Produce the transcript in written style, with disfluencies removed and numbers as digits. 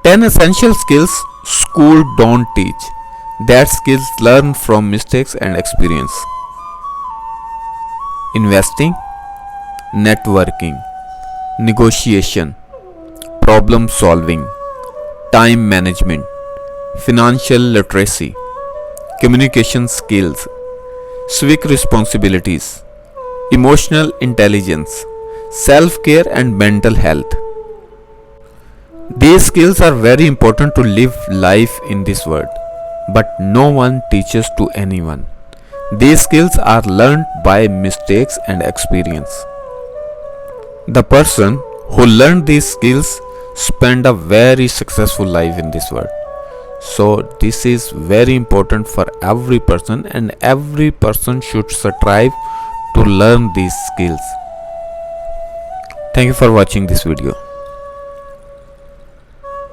10 essential skills school don't teach. That skills learned from mistakes and experience. Investing, networking, negotiation, problem solving, time management, financial literacy, communication skills, civic responsibilities, emotional intelligence, self care, and mental health. These skills are very important to live life in this world, but no one teaches to anyone. These skills are learned by mistakes and experience. The person who learned these skills spend a very successful life in this world. So this is very important for every person, and every person should strive to learn these skills. Thank you for watching this video.